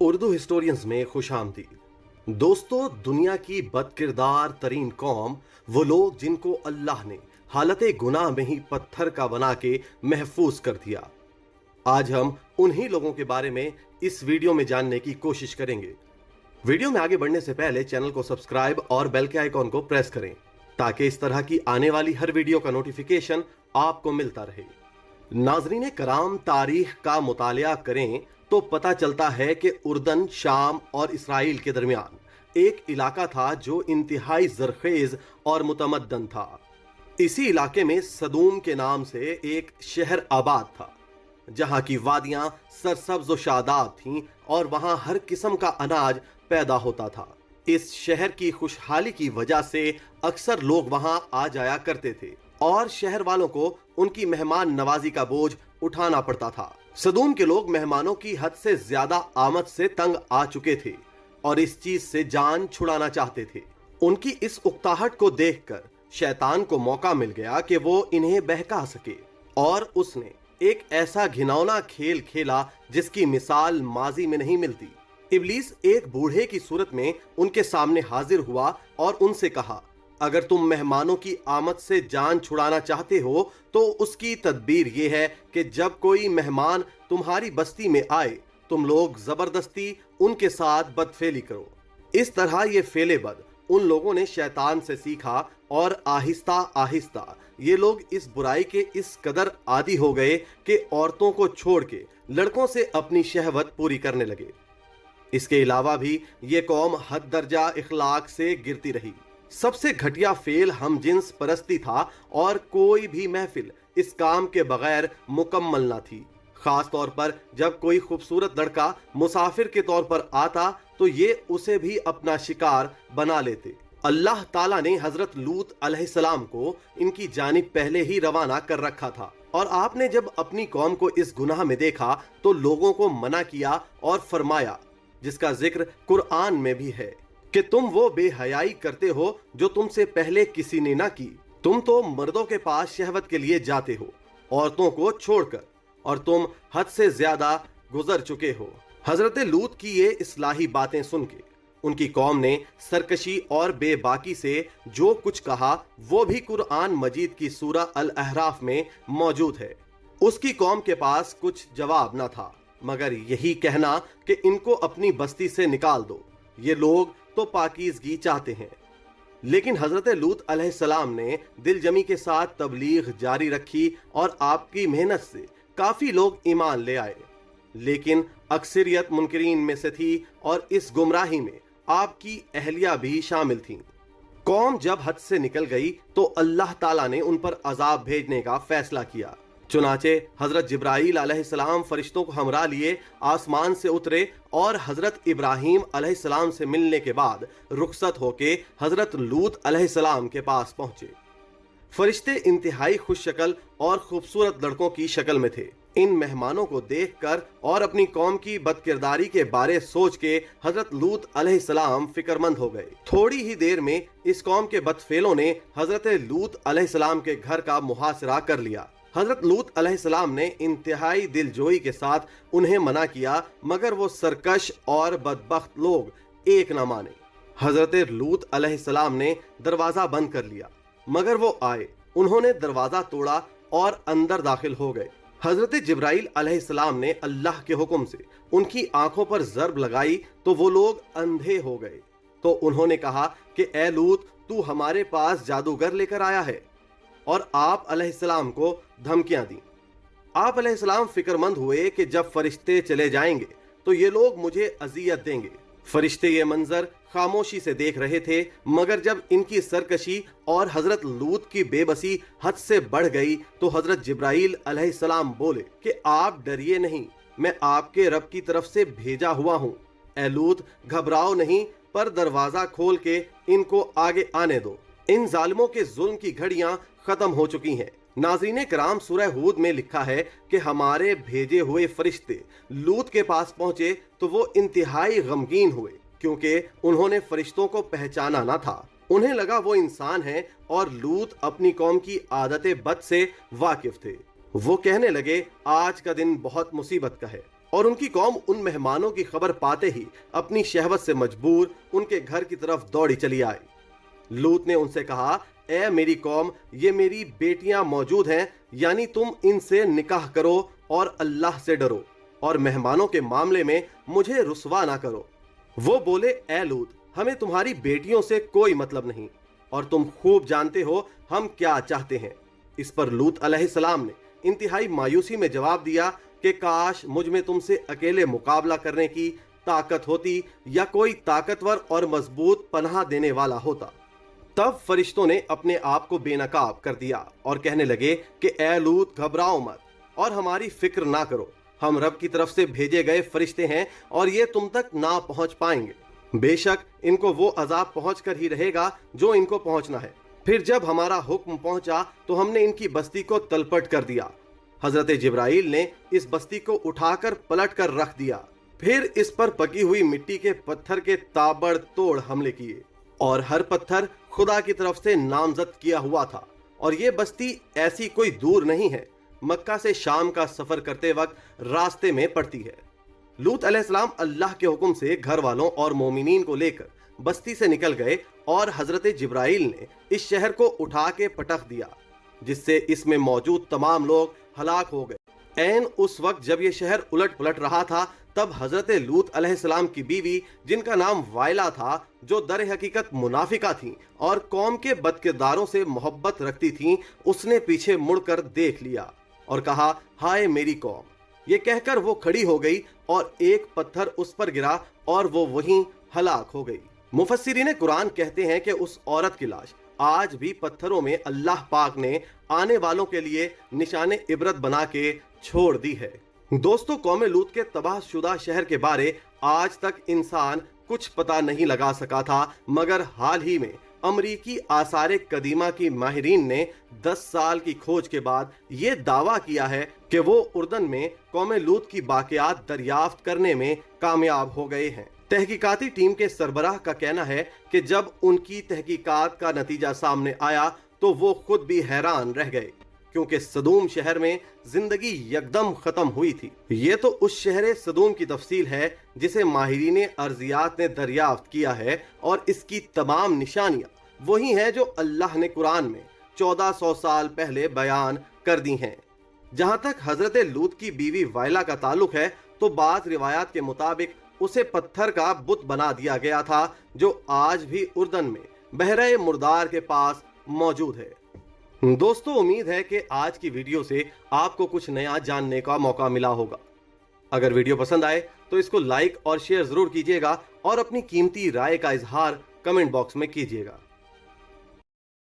Urdu historians میں خوش آمدید۔ دوستو، دنیا کی بدکردار ترین قوم وہ لوگ جن کو اللہ نے حالت گناہ میں ہی پتھر کا بنا کے محفوظ کر دیا۔ آج ہم انہی لوگوں کے بارے میں اس ویڈیو میں جاننے کی کوشش کریں گے۔ ویڈیو میں آگے بڑھنے سے پہلے چینل کو سبسکرائب اور بیل کے آئیکن کو پریس کریں تاکہ اس طرح کی آنے والی ہر ویڈیو کا نوٹیفیکیشن آپ کو ملتا رہے۔ ناظرین کرام، تاریخ کا مطالعہ کریں تو پتہ چلتا ہے کہ اردن، شام اور اسرائیل کے درمیان ایک علاقہ تھا جو انتہائی زرخیز اور متمدن تھا۔ اسی علاقے میں صدوم کے نام سے ایک شہر آباد تھا جہاں کی وادیاں سرسبز و شاداب تھیں اور وہاں ہر قسم کا اناج پیدا ہوتا تھا۔ اس شہر کی خوشحالی کی وجہ سے اکثر لوگ وہاں آ جایا کرتے تھے اور شہر والوں کو ان کی مہمان نوازی کا بوجھ اٹھانا پڑتا تھا۔ صدوم کے لوگ مہمانوں کی حد سے زیادہ آمد سے تنگ آ چکے تھے اور اس چیز سے جان چھڑانا چاہتے تھے۔ ان کی اس اکتاہٹ کو دیکھ کر شیطان کو موقع مل گیا کہ وہ انہیں بہکا سکے، اور اس نے ایک ایسا گھناؤنا کھیل کھیلا جس کی مثال ماضی میں نہیں ملتی۔ ابلیس ایک بوڑھے کی صورت میں ان کے سامنے حاضر ہوا اور ان سے کہا، اگر تم مہمانوں کی آمد سے جان چھڑانا چاہتے ہو تو اس کی تدبیر یہ ہے کہ جب کوئی مہمان تمہاری بستی میں آئے تم لوگ زبردستی ان کے ساتھ بدفعلی کرو۔ اس طرح یہ فعل بد ان لوگوں نے شیطان سے سیکھا اور آہستہ آہستہ یہ لوگ اس برائی کے اس قدر عادی ہو گئے کہ عورتوں کو چھوڑ کے لڑکوں سے اپنی شہوت پوری کرنے لگے۔ اس کے علاوہ بھی یہ قوم حد درجہ اخلاق سے گرتی رہی۔ سب سے گھٹیا فعل ہم جنس پرستی تھا اور کوئی بھی محفل اس کام کے بغیر مکمل نہ تھی۔ خاص طور پر جب کوئی خوبصورت لڑکا مسافر کے طور پر آتا تو یہ اسے بھی اپنا شکار بنا لیتے۔ اللہ تعالیٰ نے حضرت لوط علیہ السلام کو ان کی جانب پہلے ہی روانہ کر رکھا تھا، اور آپ نے جب اپنی قوم کو اس گناہ میں دیکھا تو لوگوں کو منع کیا اور فرمایا، جس کا ذکر قرآن میں بھی ہے، کہ تم وہ بے حیائی کرتے ہو جو تم سے پہلے کسی نے نہ کی۔ تم تو مردوں کے پاس شہوت کے لیے جاتے ہو عورتوں کو چھوڑ کر، اور تم حد سے زیادہ گزر چکے ہو۔ حضرت لوط کی یہ اصلاحی باتیں سن کے ان کی قوم نے سرکشی اور بے باکی سے جو کچھ کہا وہ بھی قرآن مجید کی سورہ الاعراف میں موجود ہے۔ اس کی قوم کے پاس کچھ جواب نہ تھا مگر یہی کہنا کہ ان کو اپنی بستی سے نکال دو، یہ لوگ تو پاکیزگی چاہتے ہیں۔ لیکن حضرت لوط علیہ السلام نے دل جمی کے ساتھ تبلیغ جاری رکھی اور آپ کی محنت سے کافی لوگ ایمان لے آئے، لیکن اکثریت منکرین میں سے تھی اور اس گمراہی میں آپ کی اہلیہ بھی شامل تھیں۔ قوم جب حد سے نکل گئی تو اللہ تعالیٰ نے ان پر عذاب بھیجنے کا فیصلہ کیا۔ چنانچہ حضرت جبرائیل علیہ السلام فرشتوں کو ہمراہ لیے آسمان سے اترے اور حضرت ابراہیم علیہ السلام سے ملنے کے بعد رخصت ہو کے حضرت لوط علیہ السلام کے پاس پہنچے۔ فرشتے انتہائی خوش شکل اور خوبصورت لڑکوں کی شکل میں تھے۔ ان مہمانوں کو دیکھ کر اور اپنی قوم کی بدکرداری کے بارے سوچ کے حضرت لوط علیہ السلام فکر مند ہو گئے۔ تھوڑی ہی دیر میں اس قوم کے بدفعلوں نے حضرت لوط علیہ السلام کے گھر کا محاصرہ کر لیا۔ حضرت لوط علیہ السلام نے انتہائی دل جوئی کے ساتھ انہیں منع کیا مگر وہ سرکش اور بدبخت لوگ ایک نہ مانے۔ حضرت لوط علیہ السلام نے دروازہ بند کر لیا مگر وہ آئے، انہوں نے دروازہ توڑا اور اندر داخل ہو گئے۔ حضرت جبرائیل علیہ السلام نے اللہ کے حکم سے ان کی آنکھوں پر ضرب لگائی تو وہ لوگ اندھے ہو گئے۔ تو انہوں نے کہا کہ اے لوط، تو ہمارے پاس جادوگر لے کر آیا ہے، اور آپ علیہ السلام کو دھمکیاں دیں۔ آپ علیہ السلام فکر مند ہوئے کہ جب فرشتے چلے جائیں گے تو یہ لوگ مجھے اذیت دیں گے۔ فرشتے یہ منظر خاموشی سے دیکھ رہے تھے مگر جب ان کی سرکشی اور حضرت لوط کی بے بسی حد سے بڑھ گئی تو حضرت جبرائیل علیہ السلام بولے کہ آپ ڈریے نہیں، میں آپ کے رب کی طرف سے بھیجا ہوا ہوں۔ اے لوط، گھبراؤ نہیں، پر دروازہ کھول کے ان کو آگے آنے دو۔ ان ظالموں کے ظلم کی گھڑیاں ختم ہو چکی ہیں۔ ناظرین کرام، سورہ ہود میں لکھا ہے کہ ہمارے بھیجے ہوئے فرشتے لوط کے پاس پہنچے تو وہ انتہائی غمگین ہوئے کیونکہ انہوں نے فرشتوں کو پہچانا نہ تھا۔ انہیں لگا وہ انسان ہیں اور لوط اپنی قوم کی عادت بد سے واقف تھے۔ وہ کہنے لگے، آج کا دن بہت مصیبت کا ہے، اور ان کی قوم ان مہمانوں کی خبر پاتے ہی اپنی شہوت سے مجبور ان کے گھر کی طرف دوڑی چلی آئی۔ لوط نے ان سے کہا، اے میری قوم، یہ میری بیٹیاں موجود ہیں، یعنی تم ان سے نکاح کرو اور اللہ سے ڈرو اور مہمانوں کے معاملے میں مجھے رسوا نہ کرو۔ وہ بولے، اے لوط، ہمیں تمہاری بیٹیوں سے کوئی مطلب نہیں اور تم خوب جانتے ہو ہم کیا چاہتے ہیں۔ اس پر لوط علیہ السلام نے انتہائی مایوسی میں جواب دیا کہ کاش مجھ میں تم سے اکیلے مقابلہ کرنے کی طاقت ہوتی یا کوئی طاقتور اور مضبوط پناہ دینے والا ہوتا۔ تب فرشتوں نے اپنے آپ کو بے نقاب کر دیا اور کہنے لگے کہ اے لوط، گھبراؤ مت اور ہماری فکر نہ کرو، ہم رب کی طرف سے بھیجے گئے فرشتے ہیں اور یہ تم تک نہ پہنچ پائیں گے۔ بے شک ان کو وہ عذاب پہنچ کر ہی رہے گا جو ان کو پہنچنا ہے۔ پھر جب ہمارا حکم پہنچا تو ہم نے ان کی بستی کو تلپٹ کر دیا۔ حضرت جبرائیل نے اس بستی کو اٹھا کر پلٹ کر رکھ دیا، پھر اس پر پکی ہوئی مٹی کے پتھر کے تابڑ توڑ حملے کیے اور ہر پتھر خدا کی طرف سے نامزد کیا ہوا تھا۔ اور یہ بستی ایسی کوئی دور نہیں ہے، مکہ سے شام کا سفر کرتے وقت راستے میں پڑتی ہے۔ لوط علیہ السلام اللہ کے حکم سے گھر والوں اور مومنین کو لے کر بستی سے نکل گئے اور حضرت جبرائیل نے اس شہر کو اٹھا کے پٹخ دیا، جس سے اس میں موجود تمام لوگ ہلاک ہو گئے۔ عین اس وقت جب یہ شہر الٹ پلٹ رہا تھا، تب حضرت لوط علیہ السلام کی بیوی، جن کا نام وائلہ تھا، جو در حقیقت منافقہ تھیں اور قوم کے بد کرداروں سے محبت رکھتی تھیں، اس نے پیچھے مڑ کر دیکھ لیا اور کہا، ہائے میری قوم۔ یہ کہہ کر وہ کھڑی ہو گئی اور ایک پتھر اس پر گرا اور وہ وہیں ہلاک ہو گئی۔ مفسرین قرآن کہتے ہیں کہ اس عورت کی لاش آج بھی پتھروں میں اللہ پاک نے آنے والوں کے لیے نشان عبرت بنا کے چھوڑ دی ہے۔ دوستو، قوم لوط کے تباہ شدہ شہر کے بارے آج تک انسان کچھ پتہ نہیں لگا سکا تھا، مگر حال ہی میں امریکی آثار قدیمہ کی ماہرین نے 10 سال کی کھوج کے بعد یہ دعویٰ کیا ہے کہ وہ اردن میں قوم لوط کی باقیات دریافت کرنے میں کامیاب ہو گئے ہیں۔ تحقیقاتی ٹیم کے سربراہ کا کہنا ہے کہ جب ان کی تحقیقات کا نتیجہ سامنے آیا تو وہ خود بھی حیران رہ گئے، کیونکہ صدوم شہر میں زندگی یکدم ختم ہوئی تھی۔ یہ تو اس شہر صدوم کی تفصیل ہے جسے ماہرین ارضیات نے دریافت کیا ہے، اور اس کی تمام نشانیاں وہی ہیں جو اللہ نے قرآن میں 1400 سال پہلے بیان کر دی ہیں۔ جہاں تک حضرت لوط کی بیوی وائلہ کا تعلق ہے تو بعض روایات کے مطابق اسے پتھر کا بت بنا دیا گیا تھا، جو آج بھی اردن میں بحیرہ مردار کے پاس موجود ہے۔ دوستو، امید ہے کہ آج کی ویڈیو سے آپ کو کچھ نیا جاننے کا موقع ملا ہوگا۔ اگر ویڈیو پسند آئے تو اس کو لائک اور شیئر ضرور کیجیے گا اور اپنی قیمتی رائے کا اظہار کمنٹ باکس میں کیجیے گا۔